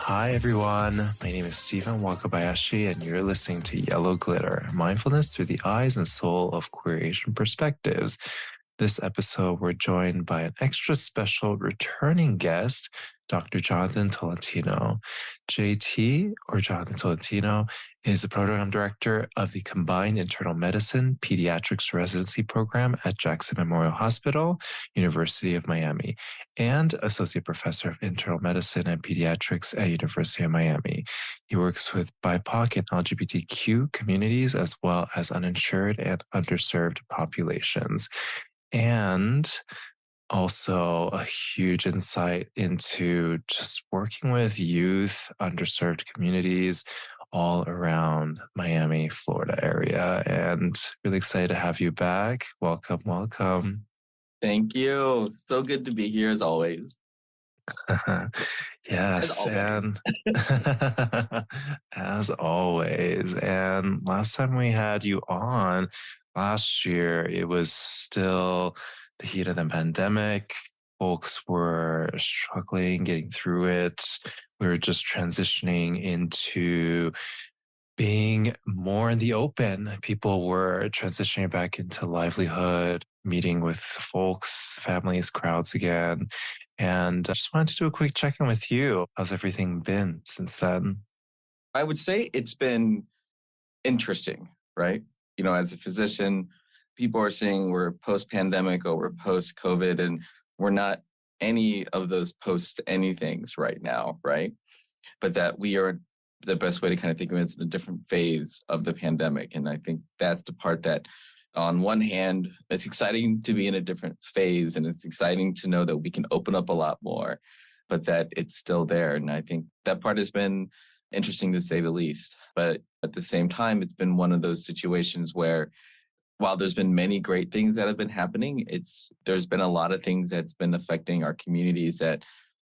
Hi, everyone. My name is Stephen Wakabayashi, and you're listening to Yellow Glitter, mindfulness through the eyes and soul of queer Asian perspectives. This episode, we're joined by an extra special returning guest, Dr. Jonathan Tolentino. JT, or Jonathan Tolentino, is the program director of the Combined Internal Medicine-Pediatrics Residency Program at Jackson Memorial Hospital, University of Miami, and associate professor of internal medicine and pediatrics at University of Miami. He works with BIPOC and LGBTQ communities as well as uninsured and underserved populations. And also a huge insight into just working with youth, underserved communities all around Miami, Florida area. And really excited to have you back. Welcome, welcome. Thank you. So good to be here as always. Yes, and as always. And last time we had you on last year, it was still the heat of the pandemic. Folks were struggling, getting through it. We were just transitioning into being more in the open. People were transitioning back into livelihood, meeting with folks, families, crowds again. And I just wanted to do a quick check-in with you. How's everything been since then? I would say it's been interesting, right? You know, as a physician, people are saying we're post-pandemic or we're post-COVID, and we're not any of those post-anythings right now, right? But that we are, the best way to kind of think of it is a different phase of the pandemic. And I think that's the part that, on one hand, it's exciting to be in a different phase, and it's exciting to know that we can open up a lot more, but that it's still there. And I think that part has been interesting to say the least. But at the same time, it's been one of those situations where, while there's been many great things that have been happening, there's been a lot of things that's been affecting our communities that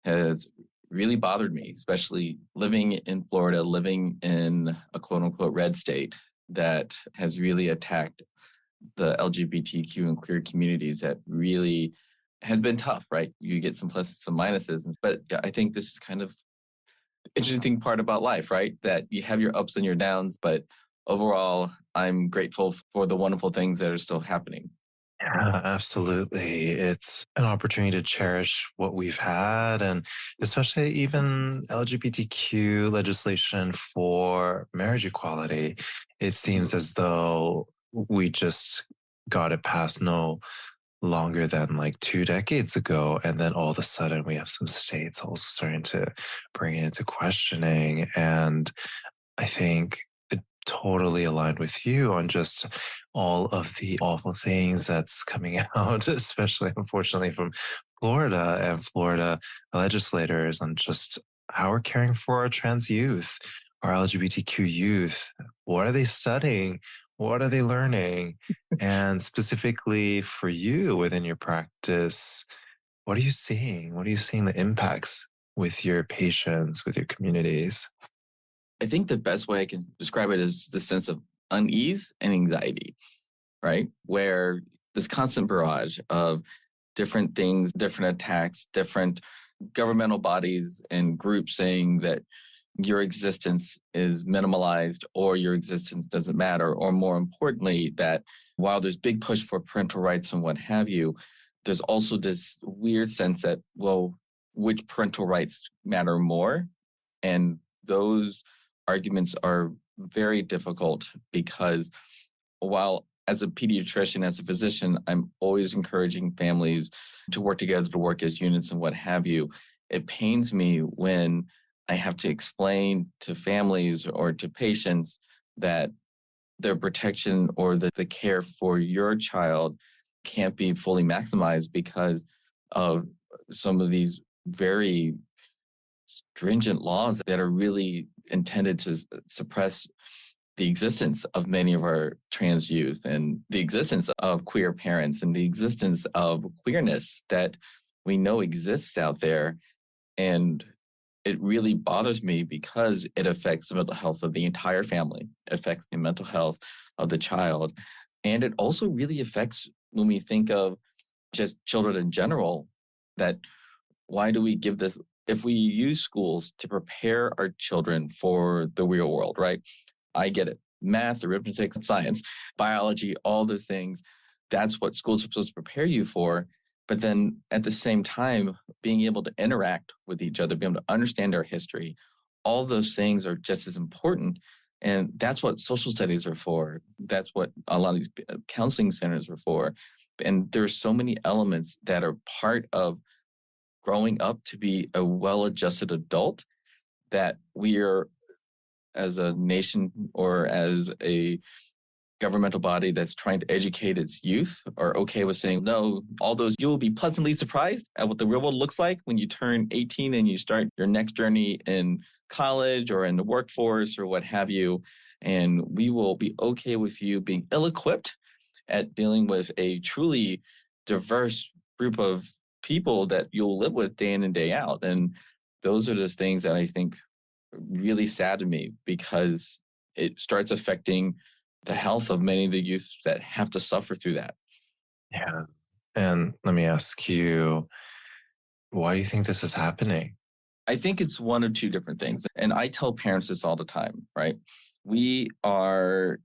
has really bothered me, especially living in Florida, living in a quote unquote red state that has really attacked the LGBTQ and queer communities. That really has been tough, right? You get some pluses, some minuses. But I think this is kind of the interesting part about life, right? That you have your ups and your downs, but overall, I'm grateful for the wonderful things that are still happening. Yeah, absolutely. It's an opportunity to cherish what we've had, and especially even LGBTQ legislation for marriage equality. It seems as though we just got it passed no longer than like 2 decades ago. And then all of a sudden we have some states also starting to bring it into questioning. And I think totally aligned with you on just all of the awful things that's coming out, especially unfortunately from Florida and Florida legislators, on just how we're caring for our trans youth, our LGBTQ youth. What are they studying? What are they learning? And specifically for you within your practice, what are you seeing? What are you seeing the impacts with your patients, with your communities? I think the best way I can describe it is the sense of unease and anxiety, right? Where this constant barrage of different things, different attacks, different governmental bodies and groups saying that your existence is minimalized or your existence doesn't matter, or more importantly, that while there's big push for parental rights and what have you, there's also this weird sense that, well, which parental rights matter more? And those arguments are very difficult, because while as a pediatrician, as a physician, I'm always encouraging families to work together, to work as units and what have you. It pains me when I have to explain to families or to patients that their protection or the care for your child can't be fully maximized because of some of these very stringent laws that are really intended to suppress the existence of many of our trans youth and the existence of queer parents and the existence of queerness that we know exists out there. And it really bothers me because it affects the mental health of the entire family. It affects the mental health of the child. And it also really affects, when we think of just children in general, that why do we give this if we use schools to prepare our children for the real world, right? I get it. Math, arithmetic, science, biology, all those things. That's what schools are supposed to prepare you for. But then at the same time, being able to interact with each other, being able to understand our history, all those things are just as important. And that's what social studies are for. That's what a lot of these counseling centers are for. And there's so many elements that are part of growing up to be a well-adjusted adult that we are, as a nation or as a governmental body that's trying to educate its youth, are okay with saying, no, all those, you'll be pleasantly surprised at what the real world looks like when you turn 18 and you start your next journey in college or in the workforce or what have you. And we will be okay with you being ill-equipped at dealing with a truly diverse group of people that you'll live with day in and day out. And those are those things that I think really sadden me, because it starts affecting the health of many of the youth that have to suffer through that. Yeah. And let me ask you, why do you think this is happening? I think it's one of two different things. And I tell parents this all the time, right? We are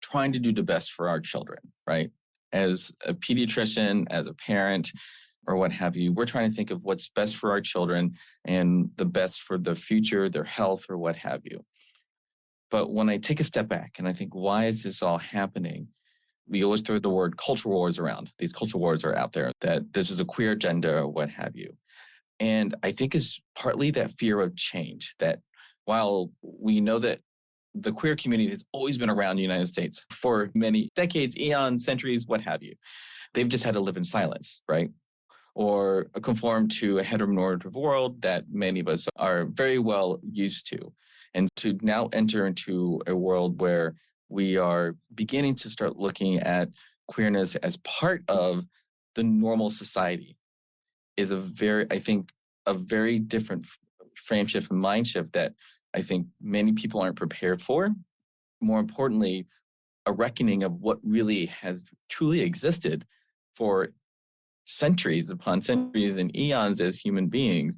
trying to do the best for our children, right? As a pediatrician, as a parent, or what have you, we're trying to think of what's best for our children and the best for the future, their health, or what have you. But when I take a step back and I think, why is this all happening? We always throw the word culture wars around. These culture wars are out there, that this is a queer agenda or what have you. And I think it's partly that fear of change, that while we know that the queer community has always been around the United States for many decades, eons, centuries, what have you, they've just had to live in silence, right? Or conform to a heteronormative world that many of us are very well used to. And to now enter into a world where we are beginning to start looking at queerness as part of the normal society is a very different frame shift and mind shift that I think many people aren't prepared for. More importantly, a reckoning of what really has truly existed for centuries upon centuries and eons as human beings,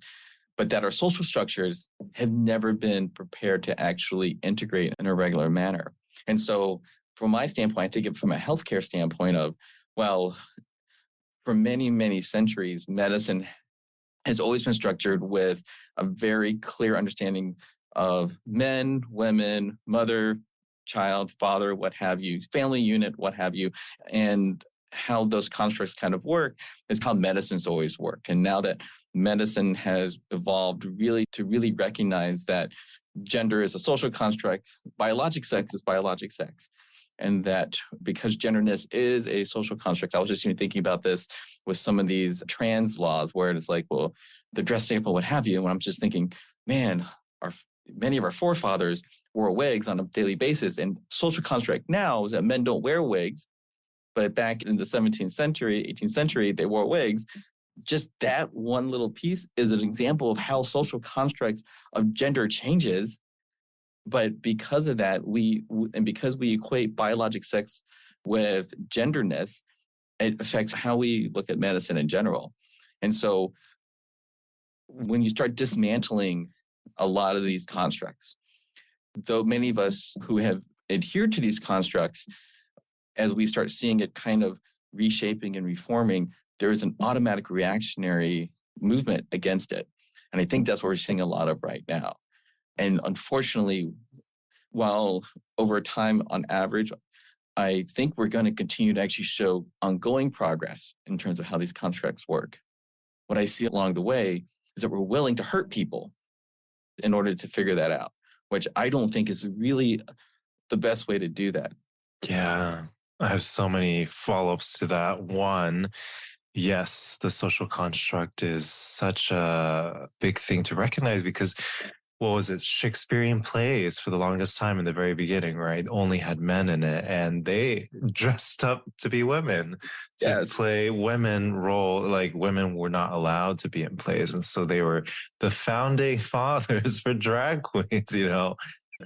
but that our social structures have never been prepared to actually integrate in a regular manner. And so from my standpoint, I think it from a healthcare standpoint of, well, for many, many centuries, medicine has always been structured with a very clear understanding of men, women, mother, child, father, what have you, family unit, what have you, and how those constructs kind of work is how medicine's always worked. And now that medicine has evolved to really recognize that gender is a social construct, biologic sex is biologic sex. And that because genderness is a social construct, I was just even thinking about this with some of these trans laws where it's like, well, the dress sample, what have you. And I'm just thinking, man, many of our forefathers wore wigs on a daily basis. And social construct now is that men don't wear wigs. But back in the 17th century, 18th century, they wore wigs. Just that one little piece is an example of how social constructs of gender changes. But because of that, because we equate biologic sex with genderness, it affects how we look at medicine in general. And so when you start dismantling a lot of these constructs, though many of us who have adhered to these constructs, as we start seeing it kind of reshaping and reforming, there is an automatic reactionary movement against it. And I think that's what we're seeing a lot of right now. And unfortunately, while over time, on average, I think we're going to continue to actually show ongoing progress in terms of how these constructs work. What I see along the way is that we're willing to hurt people in order to figure that out, which I don't think is really the best way to do that. Yeah, I have so many follow-ups to that. One, yes, the social construct is such a big thing to recognize because what was it? Shakespearean plays for the longest time in the very beginning, right? Only had men in it, and they dressed up to be women to play women role. Like women were not allowed to be in plays, and so they were the founding fathers for drag queens, you know.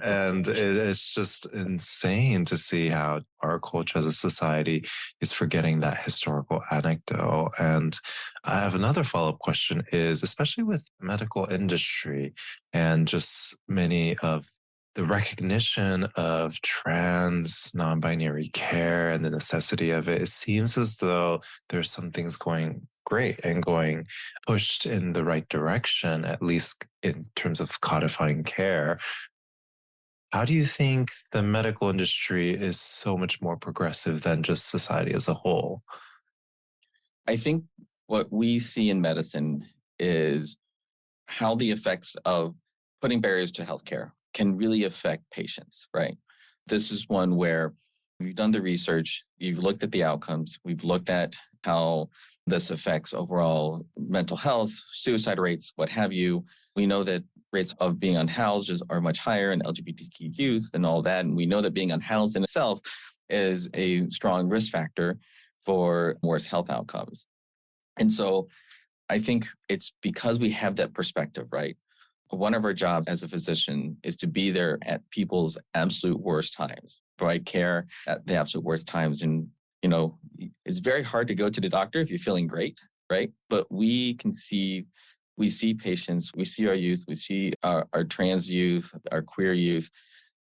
And it's just insane to see how our culture as a society is forgetting that historical anecdote. And I have another follow-up question is, especially with medical industry and just many of the recognition of trans non-binary care and the necessity of it, it seems as though there's some things going great and going pushed in the right direction, at least in terms of codifying care. How do you think the medical industry is so much more progressive than just society as a whole? I think what we see in medicine is how the effects of putting barriers to healthcare can really affect patients, right? This is one where we've done the research, you've looked at the outcomes, we've looked at how this affects overall mental health, suicide rates, what have you. We know that rates of being unhoused are much higher in LGBTQ youth and all that. And we know that being unhoused in itself is a strong risk factor for worse health outcomes. And so I think it's because we have that perspective, right? One of our jobs as a physician is to be there at people's absolute worst times, provide care at the absolute worst times. And, it's very hard to go to the doctor if you're feeling great, right? But we see patients, we see our youth, we see our trans youth, our queer youth,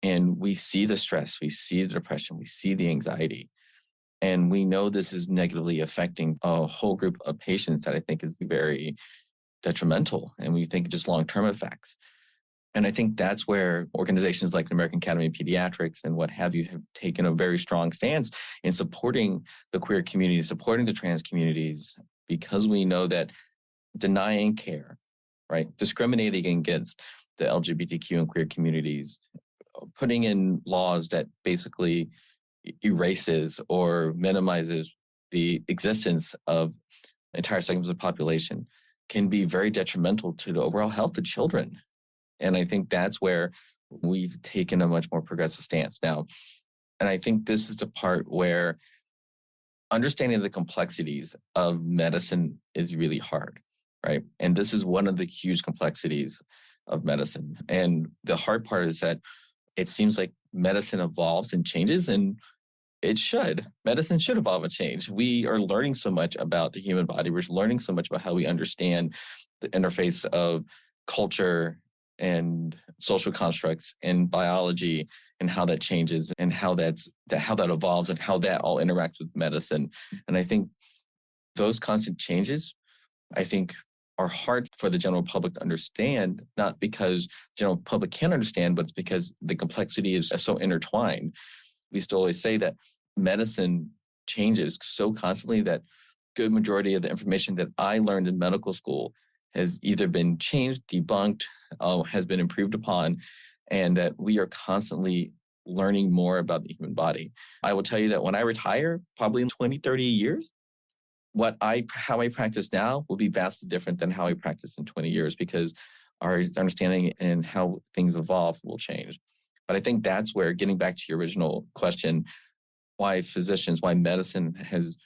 and we see the stress, we see the depression, we see the anxiety. And we know this is negatively affecting a whole group of patients that I think is very detrimental. And we think just long-term effects. And I think that's where organizations like the American Academy of Pediatrics and what have you have taken a very strong stance in supporting the queer community, supporting the trans communities, because we know that denying care, right, discriminating against the LGBTQ and queer communities, putting in laws that basically erases or minimizes the existence of entire segments of the population can be very detrimental to the overall health of children. And I think that's where we've taken a much more progressive stance now. And I think this is the part where understanding the complexities of medicine is really hard, right? And this is one of the huge complexities of medicine. And the hard part is that it seems like medicine evolves and changes, and it should. Medicine should evolve and change. We are learning so much about the human body. We're learning so much about how we understand the interface of culture and social constructs and biology and how that changes and how that evolves and how that all interacts with medicine. And I think those constant changes, I think, are hard for the general public to understand, not because the general public can understand, but it's because the complexity is so intertwined. We still always say that medicine changes so constantly that good majority of the information that I learned in medical school has either been changed, debunked, has been improved upon, and that we are constantly learning more about the human body. I will tell you that when I retire, probably in 20, 30 years, how I practice now will be vastly different than how I practiced in 20 years, because our understanding and how things evolve will change. But I think that's where, getting back to your original question, why medicine has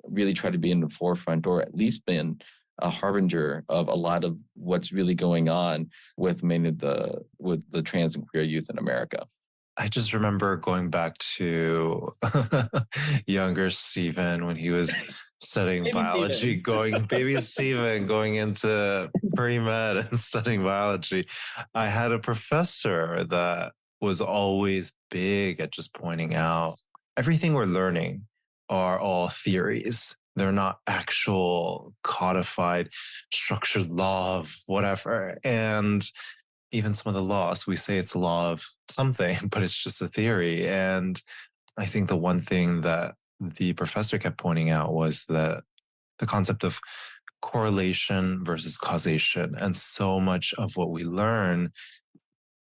really tried to be in the forefront, or at least been a harbinger of a lot of what's really going on with the trans and queer youth in America. I just remember going back to younger Stephen when he was studying Baby biology, baby Stephen going into pre-med and studying biology. I had a professor that was always big at just pointing out everything we're learning are all theories. They're not actual codified, structured law of whatever. And even some of the laws, we say it's a law of something, but it's just a theory. And I think the one thing that the professor kept pointing out was that the concept of correlation versus causation. And so much of what we learn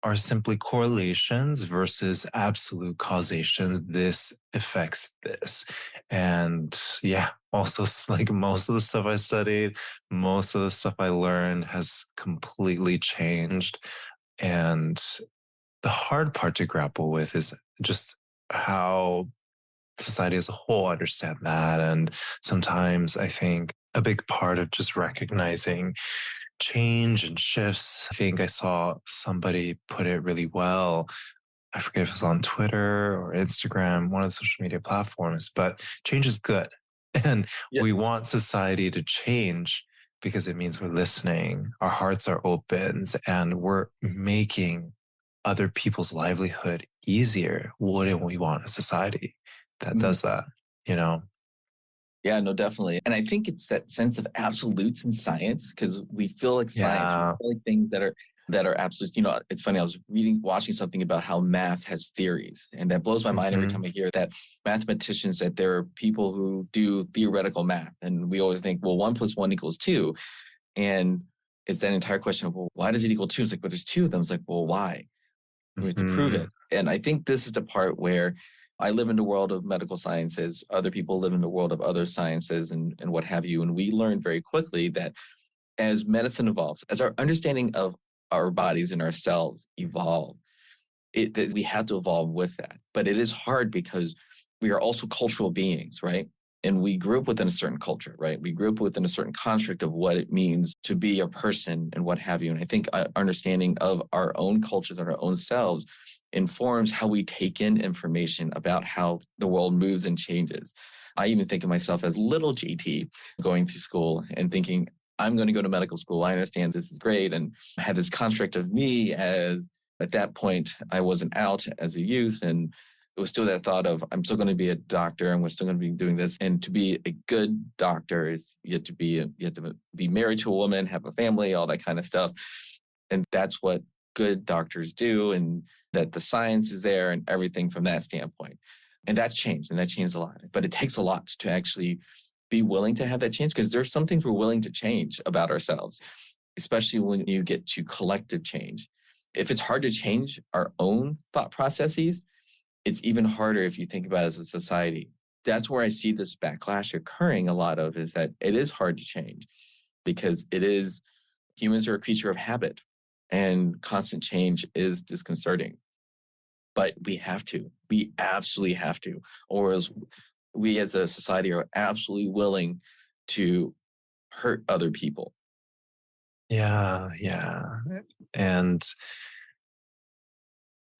are simply correlations versus absolute causations. This affects this. And yeah, also like most of the stuff I studied, most of the stuff I learned has completely changed. And the hard part to grapple with is just how society as a whole understand that. And sometimes I think a big part of just recognizing change and shifts. I think I saw somebody put it really well. I forget if it was on Twitter or Instagram, one of the social media platforms, but change is good. And we Yes. want society to change because it means we're listening, our hearts are open, and we're making other people's livelihood easier. Wouldn't we want a society that Mhm. does that, you know? Yeah, no, definitely. And I think it's that sense of absolutes in science because we feel like science, we Yeah. feel like things that are absolute. You know, it's funny. I was watching something about how math has theories, and that blows my mind every time I hear that mathematicians that there are people who do theoretical math, and we always think, well, 1+1 = 2, and it's that entire question of, well, why does it equal 2? It's like, but there's two of them. It's like, well, why? We have to prove Mm-hmm. it. And I think this is the part where I live in the world of medical sciences. Other people live in the world of other sciences and what have you. And we learn very quickly that as medicine evolves, as our understanding of our bodies and ourselves evolve, that we have to evolve with that. But it is hard because we are also cultural beings, right? And we grew up within a certain culture, right? We grew up within a certain construct of what it means to be a person and what have you. And I think our understanding of our own cultures and our own selves informs how we take in information about how the world moves and changes. I even think of myself as little GT going through school and thinking, I'm going to go to medical school. I understand this is great. And I had this construct of me as at that point, I wasn't out as a youth, and it was still that thought of I'm still going to be a doctor, and we're still going to be doing this. And to be a good doctor is you have to be married to a woman, have a family, all that kind of stuff, and that's what good doctors do, and that the science is there and everything from that standpoint. And that's changed, and that changed a lot. But it takes a lot to actually be willing to have that change because there's some things we're willing to change about ourselves, especially when you get to collective change. If it's hard to change our own thought processes, it's even harder if you think about it as a society. That's where I see this backlash occurring a lot of is that it is hard to change because humans are a creature of habit and constant change is disconcerting. But we absolutely have to, or else we as a society are absolutely willing to hurt other people. Yeah, yeah. And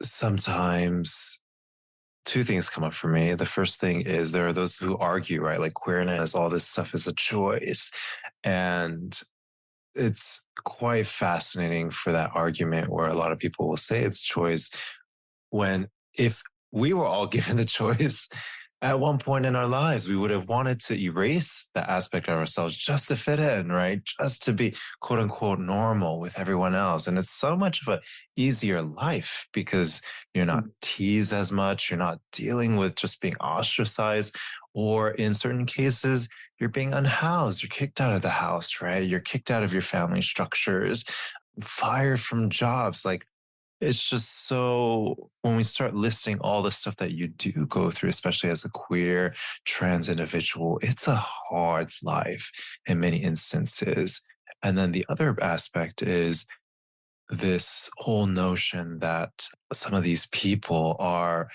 sometimes two things come up for me. The first thing is there are those who argue, right? Like queerness, all this stuff is a choice. And it's quite fascinating for that argument where a lot of people will say it's choice when if we were all given the choice at one point in our lives, we would have wanted to erase that aspect of ourselves just to fit in, right? Just to be quote unquote normal with everyone else. And it's so much of a easier life because you're not teased as much. You're not dealing with just being ostracized, or in certain cases, you're being unhoused. You're kicked out of the house, right? You're kicked out of your family structures, fired from jobs. Like it's just so when we start listing all the stuff that you do go through, especially as a queer trans individual, it's a hard life in many instances. And then the other aspect is this whole notion that some of these people are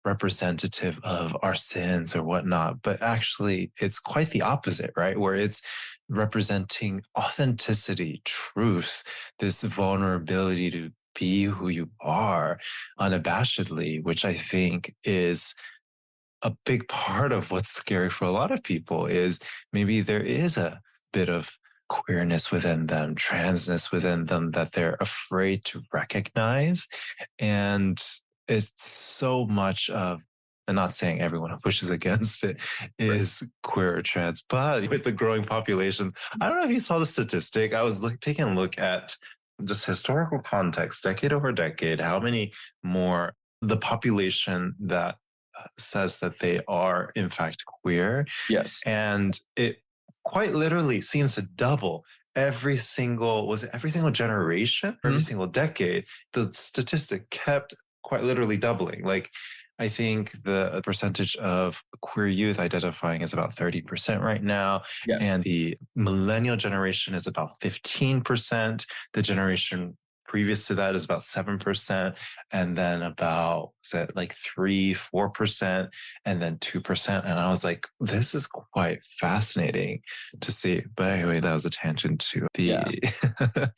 representative of our sins or whatnot, but actually it's quite the opposite, right? Where it's representing authenticity, truth, this vulnerability to be who you are unabashedly, which I think is a big part of what's scary for a lot of people is maybe there is a bit of queerness within them, transness within them that they're afraid to recognize. And it's so much of, and not saying everyone who pushes against it is queer or trans, but with the growing populations, I don't know if you saw the statistic. I was taking a look at just historical context, decade over decade, how many more the population that says that they are in fact queer. Yes. And it quite literally seems to double every single generation, every single decade. The statistic kept quite literally doubling. Like I think the percentage of queer youth identifying is about 30% right now. Yes. And the millennial generation is about 15%. The generation previous to that is about 7%, and then about, is that like 4%, and then 2%. And I was like, this is quite fascinating to see. But anyway, that was a tangent to the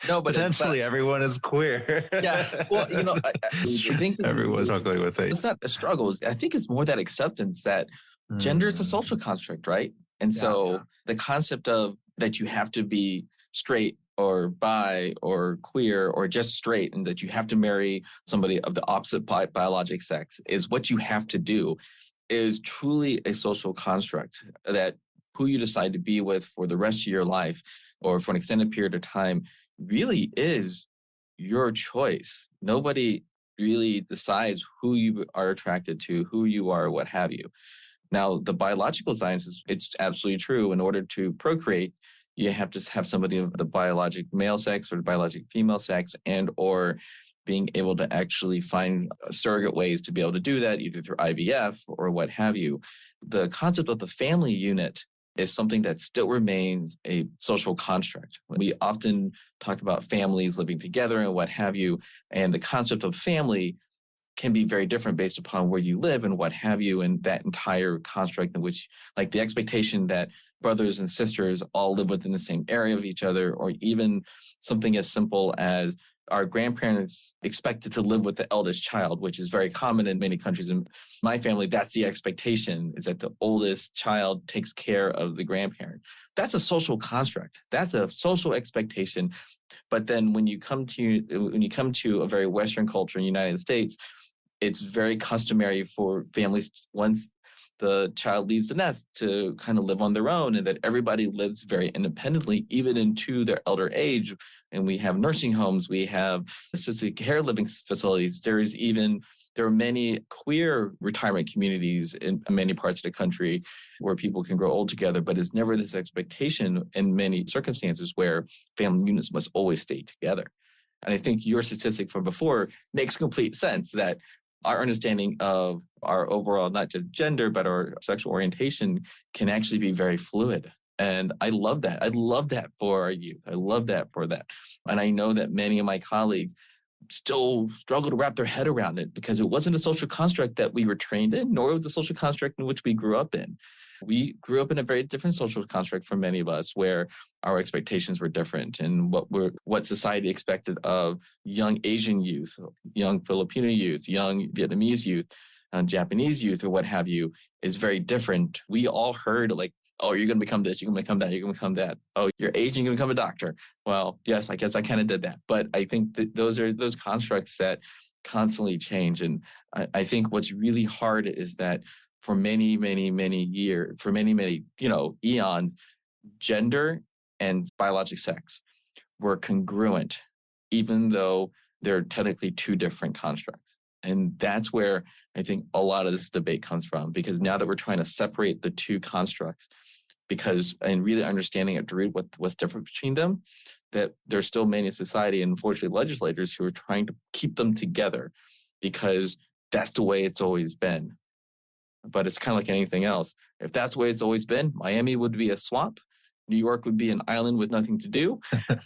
no, but potentially everyone is queer. Yeah. Well, I think everyone's struggling with it. It's not a struggle. I think it's more that acceptance that gender is a social construct, right? And so the concept of that you have to be straight or bi or queer or just straight, and that you have to marry somebody of the opposite biologic sex is what you have to do, is truly a social construct that who you decide to be with for the rest of your life or for an extended period of time really is your choice. Nobody really decides who you are attracted to, who you are, what have you. Now, the biological sciences, it's absolutely true. In order to procreate, you have to have somebody of the biologic male sex or the biologic female sex, and or being able to actually find surrogate ways to be able to do that, either through IVF or what have you. The concept of the family unit is something that still remains a social construct. We often talk about families living together and what have you, and the concept of family can be very different based upon where you live and what have you, and that entire construct in which, like the expectation that brothers and sisters all live within the same area of each other, or even something as simple as our grandparents expected to live with the eldest child, which is very common in many countries. In my family, that's the expectation, is that the oldest child takes care of the grandparent. That's a social construct. That's a social expectation. But then when you come to a very Western culture in the United States, it's very customary for families, once the child leaves the nest, to kind of live on their own, and that everybody lives very independently, even into their elder age. And we have nursing homes, we have assisted care living facilities. There are many queer retirement communities in many parts of the country where people can grow old together, but it's never this expectation in many circumstances where family units must always stay together. And I think your statistic from before makes complete sense, that our understanding of our overall, not just gender, but our sexual orientation can actually be very fluid. And I love that. I love that for our youth. I love that for that. And I know that many of my colleagues still struggle to wrap their head around it, because it wasn't a social construct that we were trained in, nor was the social construct in which we grew up in. We grew up in a very different social construct for many of us, where our expectations were different, and what society expected of young Asian youth, young Filipino youth, young Vietnamese youth, Japanese youth, or what have you, is very different. We all heard, like, oh, you're going to become this, you're going to become that, you're going to become that. Oh, you're Asian, you're going to become a doctor. Well, yes, I guess I kind of did that. But I think that those are those constructs that constantly change. And I think what's really hard is that for many, many, many years, for many, many, eons, gender and biologic sex were congruent, even though they're technically two different constructs. And that's where I think a lot of this debate comes from, because now that we're trying to separate the two constructs, and really understanding at the root what's different between them, that there's still many in society, and unfortunately legislators, who are trying to keep them together because that's the way it's always been. But it's kind of like anything else. If that's the way it's always been, Miami would be a swamp, New York would be an island with nothing to do,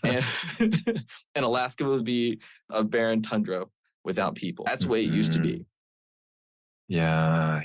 and, and Alaska would be a barren tundra without people. That's the way it used to be. Yeah.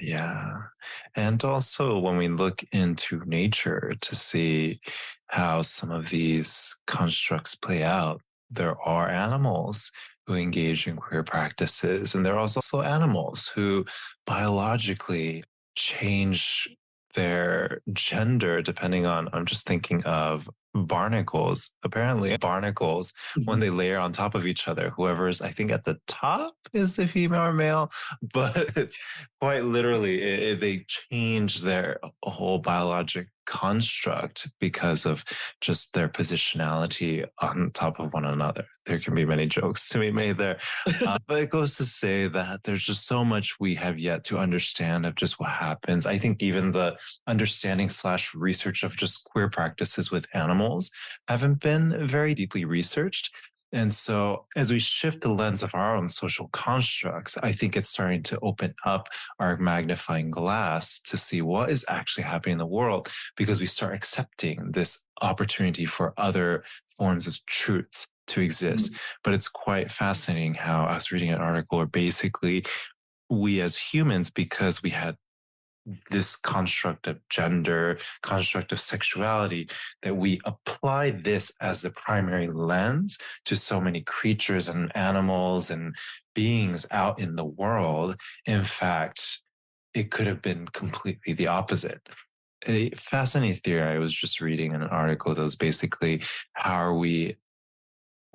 And also when we look into nature to see how some of these constructs play out, there are animals who engage in queer practices, and there are also animals who biologically change their gender depending on, I'm just thinking of barnacles. Apparently barnacles, when they layer on top of each other, whoever's, I think, at the top is the female or male, but it's quite literally, they change their whole biologic construct because of just their positionality on top of one another. There can be many jokes to be made there, but it goes to say that there's just so much we have yet to understand of just what happens. I think even the understanding / research of just queer practices with animals haven't been very deeply researched. And so as we shift the lens of our own social constructs, I think it's starting to open up our magnifying glass to see what is actually happening in the world, because we start accepting this opportunity for other forms of truths to exist. But it's quite fascinating how I was reading an article where basically we as humans, because we had this construct of gender, construct of sexuality, that we apply this as the primary lens to so many creatures and animals and beings out in the world. In fact, it could have been completely the opposite. A fascinating theory I was just reading in an article that was basically, how are we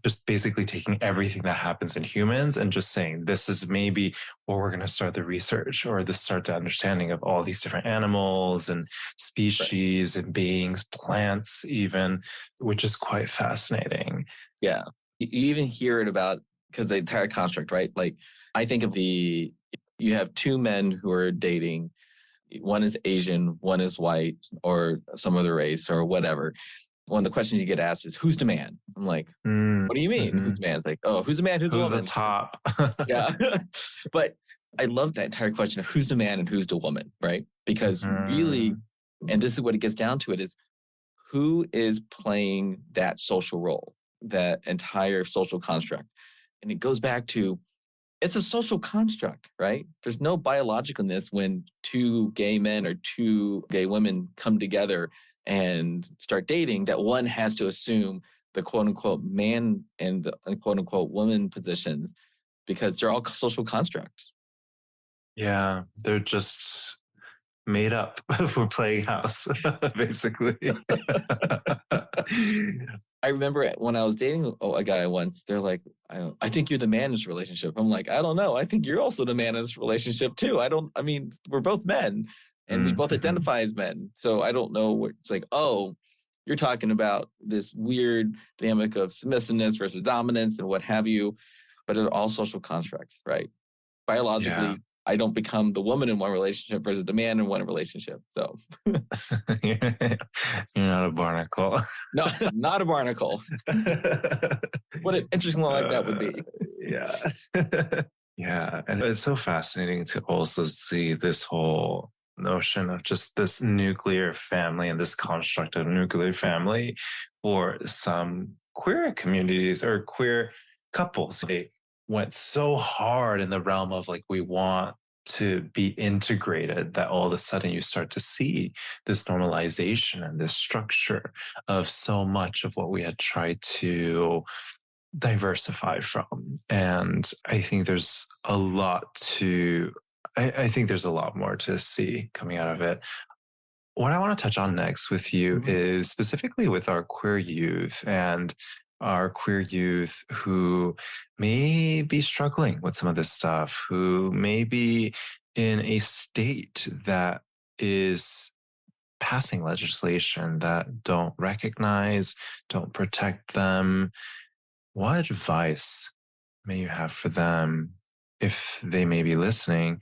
just basically taking everything that happens in humans and just saying, this is maybe where we're going to start the research, or start the understanding of all these different animals and species and beings, plants even, which is quite fascinating. Yeah. You even hear it about, because the entire construct, right? Like, I think of you have two men who are dating. One is Asian, one is white, or some other race or whatever. One of the questions you get asked is, who's the man? I'm like, what do you mean? Who's the man? It's like, oh, who's the man? Who's the woman? Who's the top? Yeah. But I love that entire question of who's the man and who's the woman, right? Because really, and this is what it gets down to, it is who is playing that social role, that entire social construct. And it goes back to, it's a social construct, right? There's no biologicalness when two gay men or two gay women come together and start dating, that one has to assume the quote unquote man and the quote unquote woman positions, because they're all social constructs. Yeah, they're just made up for playing house, basically. I remember when I was dating a guy once, they're like, I think you're the man in this relationship. I'm like, I don't know. I think you're also the man in this relationship too. I mean, we're both men and we both identify as men. So I don't know what it's like, oh, you're talking about this weird dynamic of submissiveness versus dominance and what have you, but they're all social constructs, right? Biologically, I don't become the woman in one relationship versus the man in one relationship. So you're not a barnacle. No, not a barnacle. What an interesting one like that would be. Yeah. Yeah. And it's so fascinating to also see this whole notion of just this nuclear family and this construct of nuclear family for some queer communities or queer couples. They went so hard in the realm of like, we want to be integrated, that all of a sudden you start to see this normalization and this structure of so much of what we had tried to diversify from. And I think there's a lot I think there's a lot more to see coming out of it. What I want to touch on next with you is specifically with our queer youth and our queer youth who may be struggling with some of this stuff, who may be in a state that is passing legislation that don't recognize, don't protect them. What advice may you have for them, if they may be listening,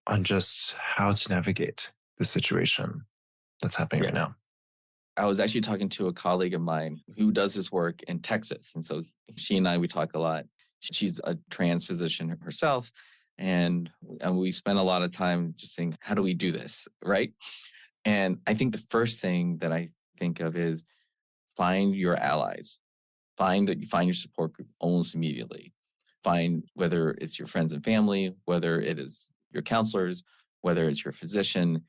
on just how to navigate the situation that's happening right now? I was actually talking to a colleague of mine who does this work in Texas. And so she and I, we talk a lot. She's a trans physician herself. And we spend a lot of time just saying, how do we do this? Right. And I think the first thing that I think of is find your allies. Find your support group almost immediately. Find whether it's your friends and family, whether it is your counselors, whether it's your physician,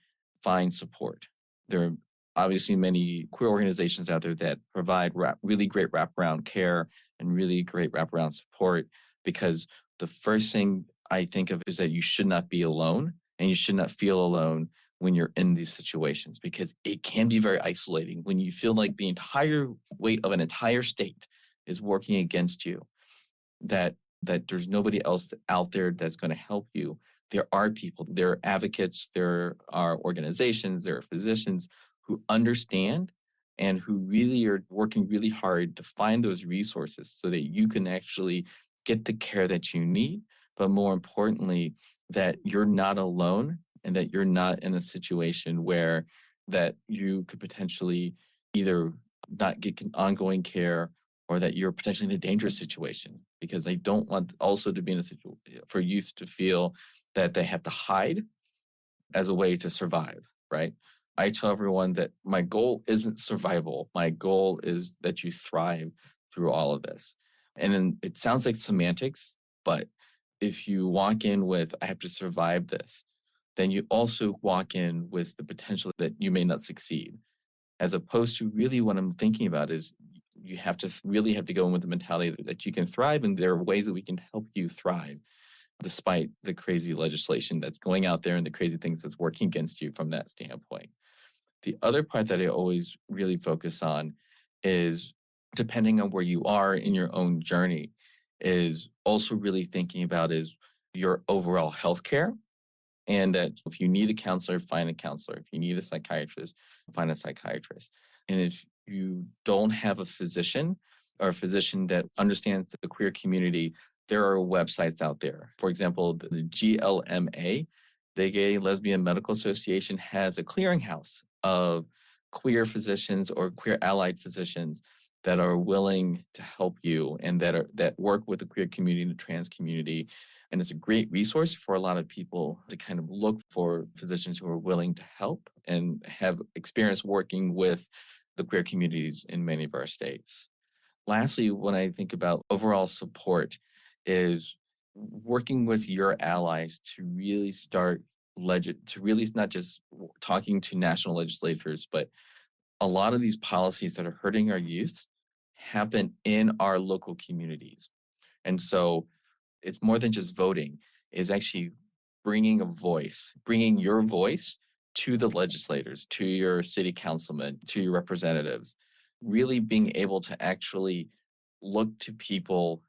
find support. There are obviously many queer organizations out there that provide really great wraparound care and really great wraparound support, because the first thing I think of is that you should not be alone, and you should not feel alone when you're in these situations, because it can be very isolating when you feel like the entire weight of an entire state is working against you, that there's nobody else out there that's going to help you. There are people, there are advocates, there are organizations, there are physicians who understand and who really are working really hard to find those resources so that you can actually get the care that you need, but more importantly, that you're not alone and that you're not in a situation where that you could potentially either not get ongoing care or that you're potentially in a dangerous situation. Because I don't want also to be in a situation for youth to feel that they have to hide as a way to survive, right? I tell everyone that my goal isn't survival. My goal is that you thrive through all of this. And then it sounds like semantics, but if you walk in with, I have to survive this, then you also walk in with the potential that you may not succeed. As opposed to really what I'm thinking about is you have to really have to go in with the mentality that you can thrive, and there are ways that we can help you thrive despite the crazy legislation that's going out there and the crazy things that's working against you from that standpoint. The other part that I always really focus on is, depending on where you are in your own journey, is also really thinking about is your overall healthcare. And that if you need a counselor, find a counselor. If you need a psychiatrist, find a psychiatrist. And if you don't have a physician or a physician that understands the queer community, there are websites out there. For example, the GLMA, the Gay Lesbian Medical Association, has a clearinghouse of queer physicians or queer allied physicians that are willing to help you and that work with the queer community and the trans community. And it's a great resource for a lot of people to kind of look for physicians who are willing to help and have experience working with the queer communities in many of our states. Lastly, when I think about overall support, is working with your allies to really start to really not just talking to national legislators, but a lot of these policies that are hurting our youth happen in our local communities. And so it's more than just voting, is actually bringing your voice to the legislators, to your city councilmen, to your representatives, really being able to actually look to people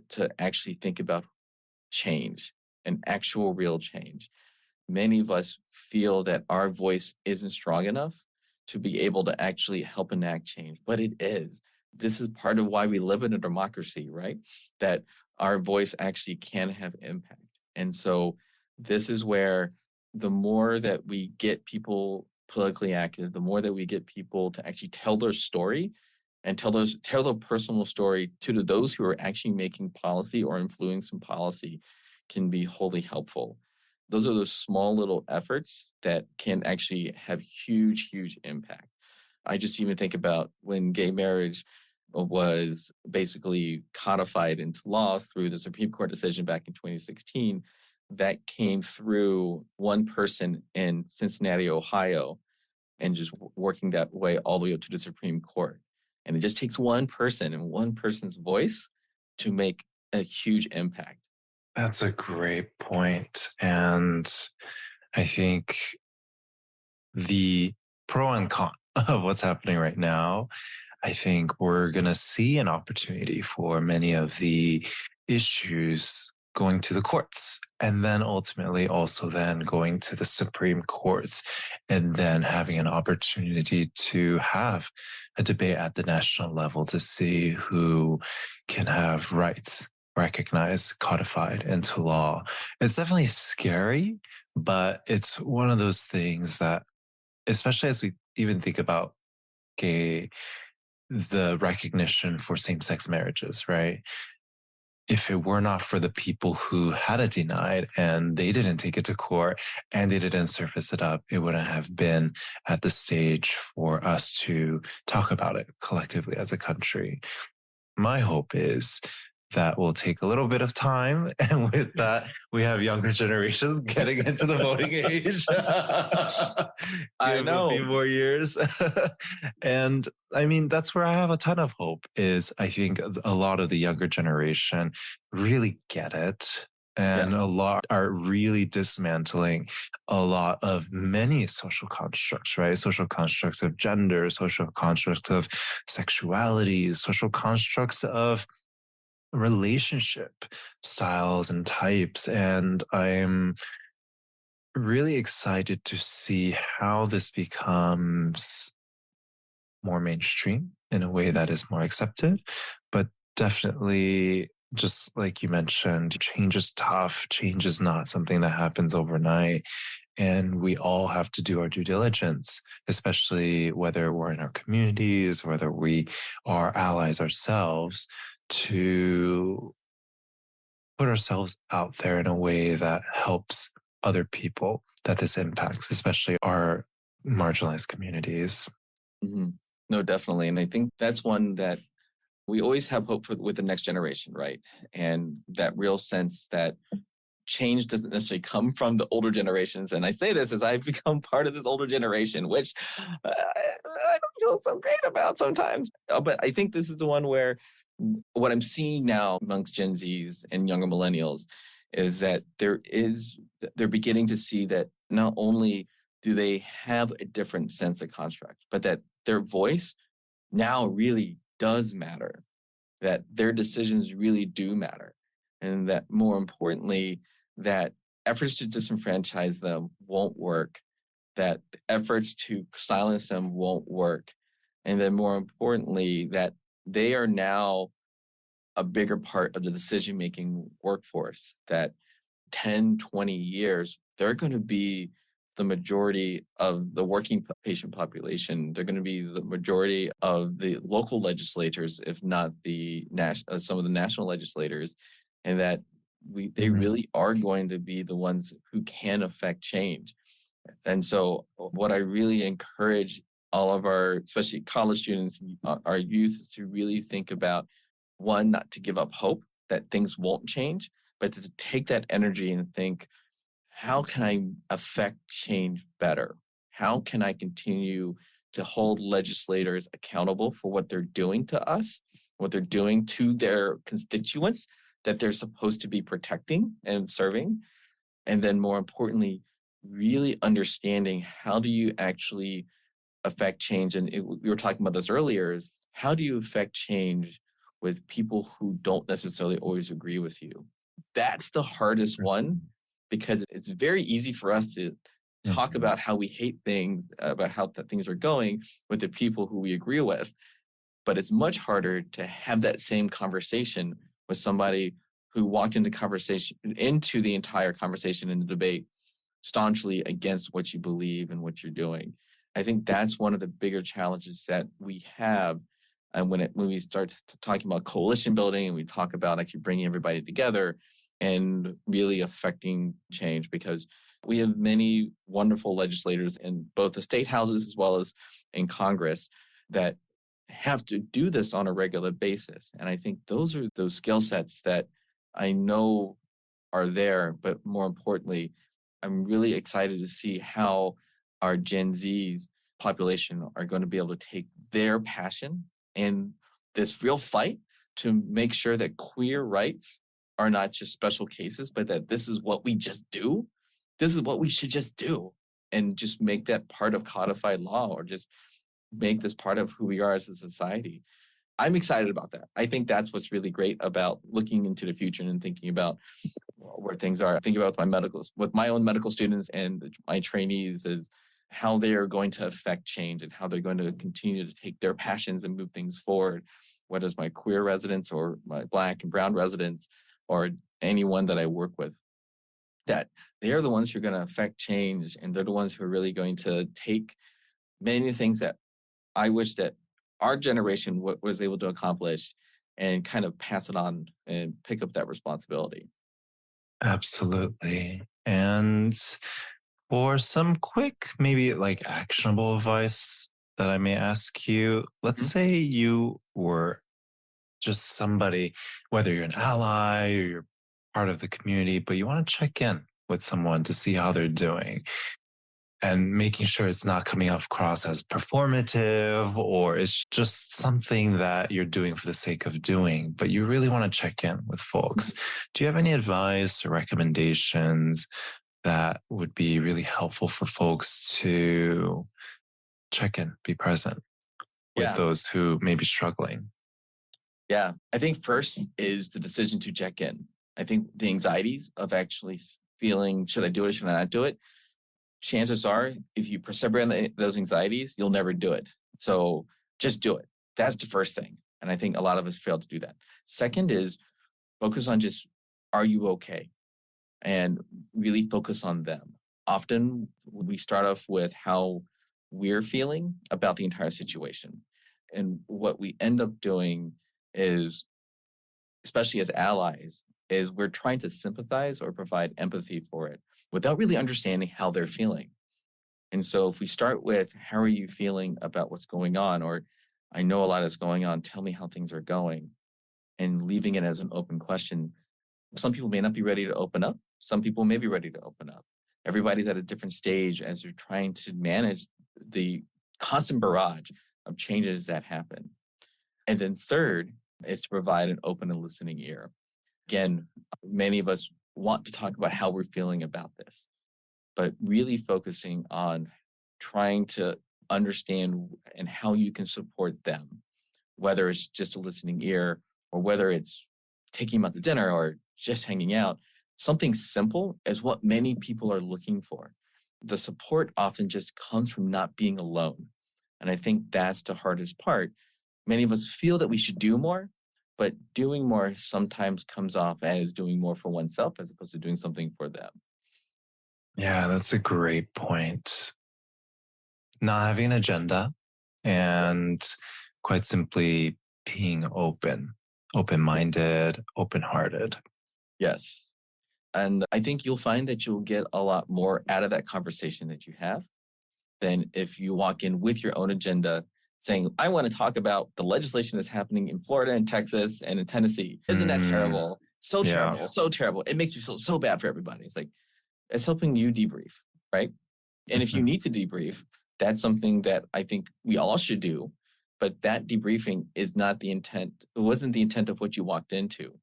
to actually think about change, an actual real change. Many of us feel that our voice isn't strong enough to be able to actually help enact change, but it is. This is part of why we live in a democracy, right? That our voice actually can have impact. And so this is where the more that we get people politically active, the more that we get people to actually tell their story and tell their personal story to those who are actually making policy or influencing policy, can be wholly helpful. Those are those small little efforts that can actually have huge, huge impact. I just even think about when gay marriage was basically codified into law through the Supreme Court decision back in 2016, that came through one person in Cincinnati, Ohio, and just working that way all the way up to the Supreme Court. And it just takes one person and one person's voice to make a huge impact. That's a great point. And I think the pro and con of what's happening right now, I think we're going to see an opportunity for many of the issues going to the courts, and then ultimately also then going to the Supreme Courts, and then having an opportunity to have a debate at the national level to see who can have rights recognized, codified into law. It's definitely scary, but it's one of those things that, especially as we even think about the recognition for same-sex marriages, right? If it were not for the people who had it denied and they didn't take it to court and they didn't surface it up, it wouldn't have been at the stage for us to talk about it collectively as a country. My hope is that will take a little bit of time. And with that, we have younger generations getting into the voting age. I know. A few more years. And I mean, that's where I have a ton of hope is I think a lot of the younger generation really get it. And a lot are really dismantling a lot of many social constructs, right? Social constructs of gender, social constructs of sexuality, social constructs of relationship styles and types. And I'm really excited to see how this becomes more mainstream in a way that is more accepted. But definitely, just like you mentioned, change is tough. Change is not something that happens overnight. And we all have to do our due diligence, especially whether we're in our communities, whether we are allies ourselves, to put ourselves out there in a way that helps other people that this impacts, especially our marginalized communities. Mm-hmm. No, definitely. And I think that's one that we always have hope with the next generation, right? And that real sense that change doesn't necessarily come from the older generations. And I say this as I've become part of this older generation, which I don't feel so great about sometimes. But I think this is the one where what I'm seeing now amongst Gen Zs and younger millennials is that they're beginning to see that not only do they have a different sense of construct, but that their voice now really does matter, that their decisions really do matter. And that more importantly, that efforts to disenfranchise them won't work, that efforts to silence them won't work. And then more importantly, that they are now a bigger part of the decision-making workforce, that 10, 20 years, they're going to be the majority of the working patient population. They're going to be the majority of the local legislators, if not the some of the national legislators, and that they really are going to be the ones who can affect change. And so what I really encourage all of our, especially college students, our youth, is to really think about, one, not to give up hope that things won't change, but to take that energy and think, how can I affect change better? How can I continue to hold legislators accountable for what they're doing to us, what they're doing to their constituents that they're supposed to be protecting and serving? And then more importantly, really understanding, how do you actually affect change? And we were talking about this earlier, is how do you affect change with people who don't necessarily always agree with you? That's the hardest one, because it's very easy for us to talk about how we hate things, about how things are going with the people who we agree with. But it's much harder to have that same conversation with somebody who walked into the entire conversation in the debate staunchly against what you believe and what you're doing. I think that's one of the bigger challenges that we have. And when we start talking about coalition building, and we talk about actually bringing everybody together and really affecting change, because we have many wonderful legislators in both the state houses as well as in Congress that have to do this on a regular basis. And I think those are those skill sets that I know are there, but more importantly, I'm really excited to see how our Gen Z's population are going to be able to take their passion and this real fight to make sure that queer rights are not just special cases, but that this is what we just do. This is what we should just do, and just make that part of codified law, or just make this part of who we are as a society. I'm excited about that. I think that's what's really great about looking into the future and thinking about where things are. Thinking about with my own medical students and my trainees, is how they are going to affect change and how they're going to continue to take their passions and move things forward, whether it's my queer residents or my Black and brown residents or anyone that I work with, that they are the ones who are going to affect change, and they're the ones who are really going to take many things that I wish that our generation was able to accomplish and kind of pass it on and pick up that responsibility. Absolutely. And for some quick, maybe like actionable advice that I may ask you, let's say you were just somebody, whether you're an ally or you're part of the community, but you want to check in with someone to see how they're doing, and making sure it's not coming across as performative, or it's just something that you're doing for the sake of doing, but you really want to check in with folks. Do you have any advice or recommendations that would be really helpful for folks to check in, be present with those who may be struggling? Yeah, I think first is the decision to check in. I think the anxieties of actually feeling, should I do it, should I not do it? Chances are, if you persevere in those anxieties, you'll never do it. So just do it. That's the first thing. And I think a lot of us fail to do that. Second is focus on just, are you okay? And really focus on them. Often we start off with how we're feeling about the entire situation. And what we end up doing is, especially as allies, is we're trying to sympathize or provide empathy for it without really understanding how they're feeling. And so if we start with, how are you feeling about what's going on? Or I know a lot is going on. Tell me how things are going. And leaving it as an open question. Some people may not be ready to open up. Some people may be ready to open up. Everybody's at a different stage as you're trying to manage the constant barrage of changes that happen. And then third is to provide an open and listening ear. Again, many of us want to talk about how we're feeling about this, but really focusing on trying to understand and how you can support them, whether it's just a listening ear or whether it's taking them out to dinner or just hanging out. Something simple is what many people are looking for. The support often just comes from not being alone. And I think that's the hardest part. Many of us feel that we should do more, but doing more sometimes comes off as doing more for oneself as opposed to doing something for them. Yeah, that's a great point. Not having an agenda and quite simply being open-minded, open-hearted. Yes. And I think you'll find that you'll get a lot more out of that conversation that you have than if you walk in with your own agenda saying, I want to talk about the legislation that's happening in Florida and Texas and in Tennessee. Isn't that terrible? So terrible, so terrible. It makes you feel so bad for everybody. It's like, it's helping you debrief, right? And if you need to debrief, that's something that I think we all should do. But that debriefing is not the intent. It wasn't the intent of what you walked into.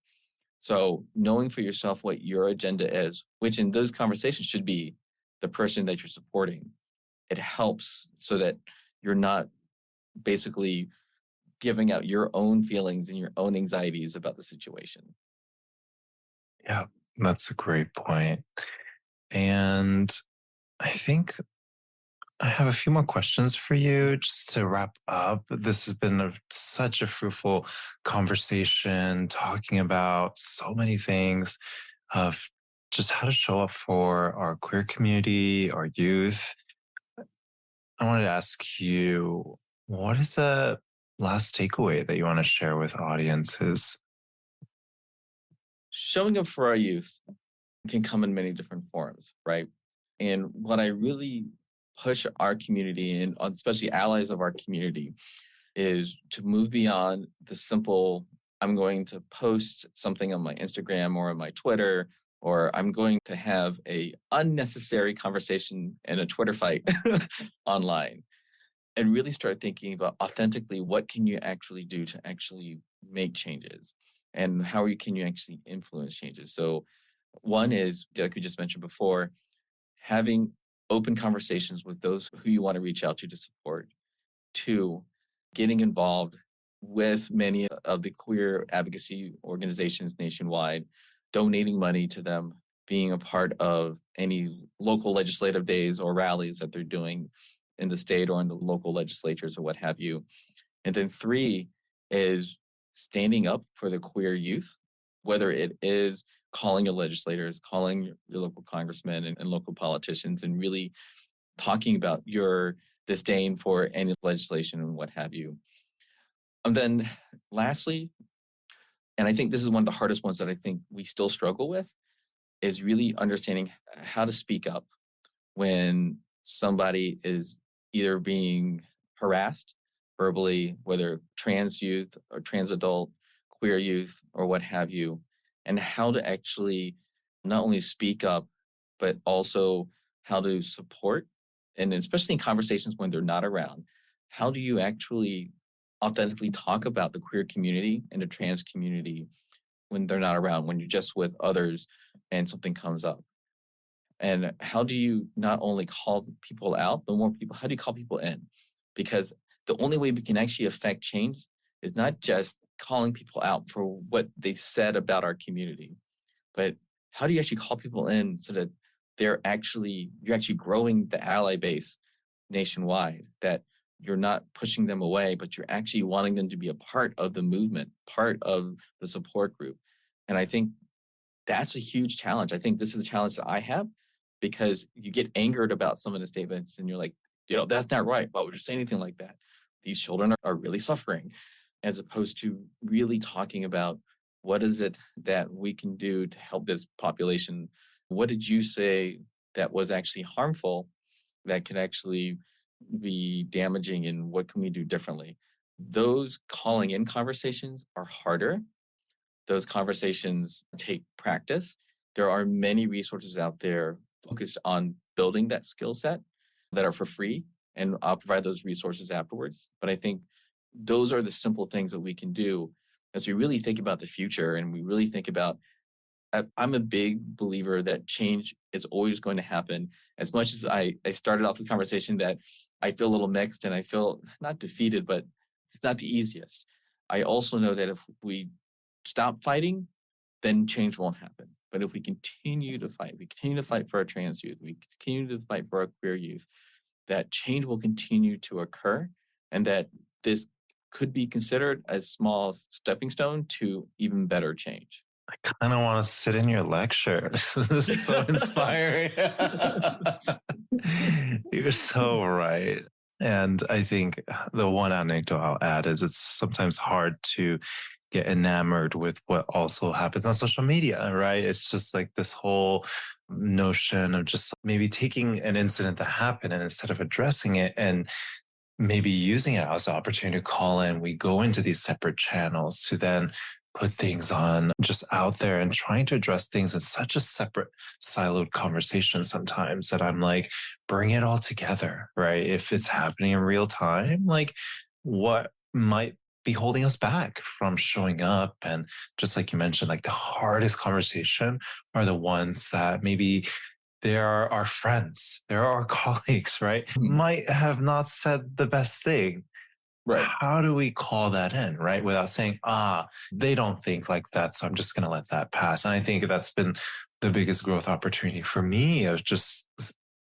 So knowing for yourself what your agenda is, which in those conversations should be the person that you're supporting, it helps so that you're not basically giving out your own feelings and your own anxieties about the situation. Yeah, that's a great point. And I think I have a few more questions for you just to wrap up. This has been such a fruitful conversation talking about so many things of just how to show up for our queer community, our youth. I wanted to ask you, what is a last takeaway that you want to share with audiences? Showing up for our youth can come in many different forms, right? And what I really push our community and especially allies of our community is to move beyond the simple, I'm going to post something on my Instagram or on my Twitter, or I'm going to have a unnecessary conversation and a Twitter fight online, and really start thinking about authentically, what can you actually do to actually make changes? And how can you actually influence changes? So one is, like we just mentioned before, having open conversations with those who you want to reach out to support. Two, getting involved with many of the queer advocacy organizations nationwide, donating money to them, being a part of any local legislative days or rallies that they're doing in the state or in the local legislatures or what have you. And then three is standing up for the queer youth, whether it is calling your legislators, calling your local congressmen and local politicians, and really talking about your disdain for any legislation and what have you. And then lastly, and I think this is one of the hardest ones that I think we still struggle with, is really understanding how to speak up when somebody is either being harassed verbally, whether trans youth or trans adult, queer youth, or what have you, and how to actually not only speak up, but also how to support, and especially in conversations when they're not around, how do you actually authentically talk about the queer community and the trans community when they're not around, when you're just with others and something comes up? And how do you not only call people out, but more people, how do you call people in? Because the only way we can actually affect change is not just calling people out for what they said about our community, but how do you actually call people in so that you're actually growing the ally base nationwide, that you're not pushing them away, but you're actually wanting them to be a part of the movement, part of the support group. And I think that's a huge challenge. I think this is a challenge that I have, because you get angered about some of the statements and you're like, that's not right. Why would you say anything like that? These children are really suffering, as opposed to really talking about what is it that we can do to help this population? What did you say that was actually harmful, that could actually be damaging, and what can we do differently? those calling in conversations are harder. Those conversations take practice. There are many resources out there focused on building that skill set that are for free, and I'll provide those resources afterwards. But I think those are the simple things that we can do as we really think about the future and we really think about. I'm a big believer that change is always going to happen. As much as I started off the conversation that I feel a little mixed and I feel not defeated, but it's not the easiest. I also know that if we stop fighting, then change won't happen. But if we continue to fight for our trans youth, we continue to fight for our queer youth, that change will continue to occur, and that this could be considered a small stepping stone to even better change. I kind of want to sit in your lecture. This is so inspiring. You're so right. And I think the one anecdote I'll add is it's sometimes hard to get enamored with what also happens on social media, right? It's just like this whole notion of just maybe taking an incident that happened and instead of addressing it and maybe using it as an opportunity to call in, we go into these separate channels to then put things on just out there and trying to address things in such a separate siloed conversation sometimes that I'm like, bring it all together, right? If it's happening in real time, like what might be holding us back from showing up? And just like you mentioned, like the hardest conversation are the ones that maybe they're our friends, they're our colleagues, right? Might have not said the best thing. Right. How do we call that in, right? Without saying, they don't think like that, so I'm just going to let that pass. And I think that's been the biggest growth opportunity for me of just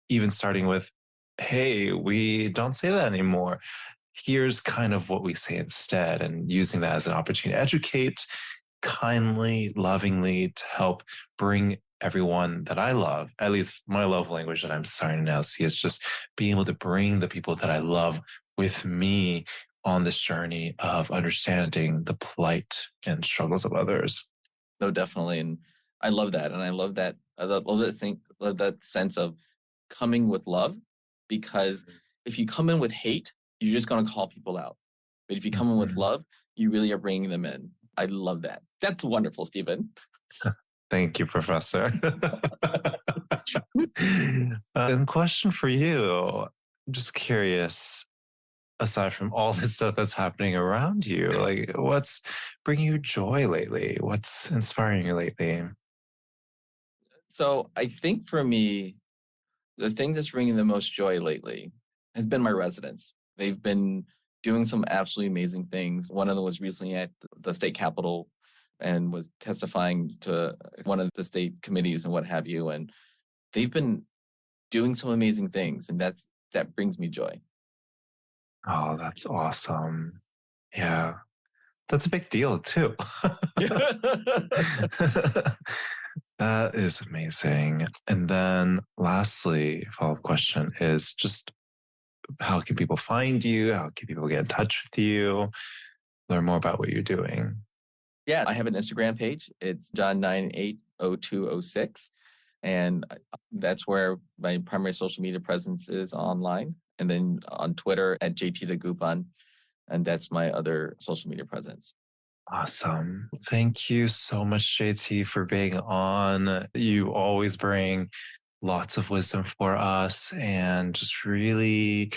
even starting with, hey, we don't say that anymore. Here's kind of what we say instead, and using that as an opportunity to educate kindly, lovingly to help bring everyone that I love, at least my love language that I'm starting to now see is just being able to bring the people that I love with me on this journey of understanding the plight and struggles of others. No, definitely. And I love that. And I love that. I love that sense of coming with love, because if you come in with hate, you're just going to call people out. But if you come in with love, you really are bringing them in. I love that. That's wonderful, Stephen. Thank you, Professor. And question for you. I'm just curious, aside from all this stuff that's happening around you, like what's bringing you joy lately? What's inspiring you lately? So I think for me, the thing that's bringing the most joy lately has been my residents. They've been doing some absolutely amazing things. One of them was recently at the state capitol and was testifying to one of the state committees and what have you. And they've been doing some amazing things, and that brings me joy. Oh, that's awesome. Yeah. That's a big deal too. That is amazing. And then lastly, follow-up question is just how can people find you? How can people get in touch with you? Learn more about what you're doing. Yeah, I have an Instagram page. It's John980206. And that's where my primary social media presence is online. And then on Twitter at JT and that's my other social media presence. Awesome. Thank you so much, JT, for being on. You always bring lots of wisdom for us and just really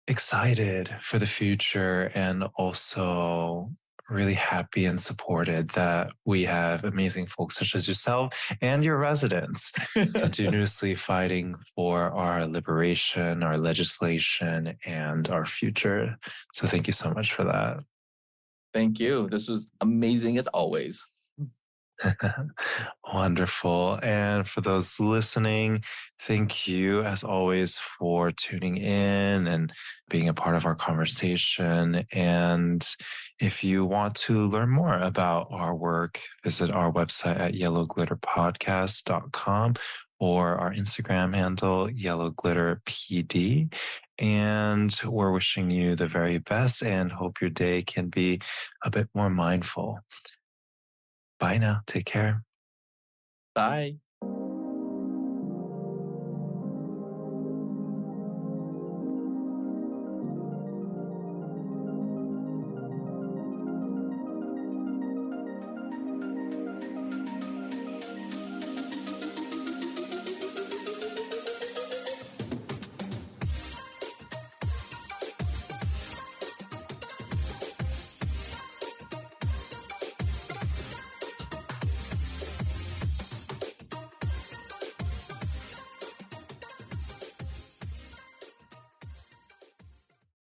excited for the future, and also really happy and supported that we have amazing folks such as yourself and your residents continuously fighting for our liberation, our legislation, and our future. So thank you so much for that. Thank you. This was amazing as always. Wonderful. And for those listening, thank you as always for tuning in and being a part of our conversation. And if you want to learn more about our work, visit our website at yellowglitterpodcast.com or our Instagram handle, yellowglitterpd. And we're wishing you the very best and hope your day can be a bit more mindful. Bye now. Take care. Bye.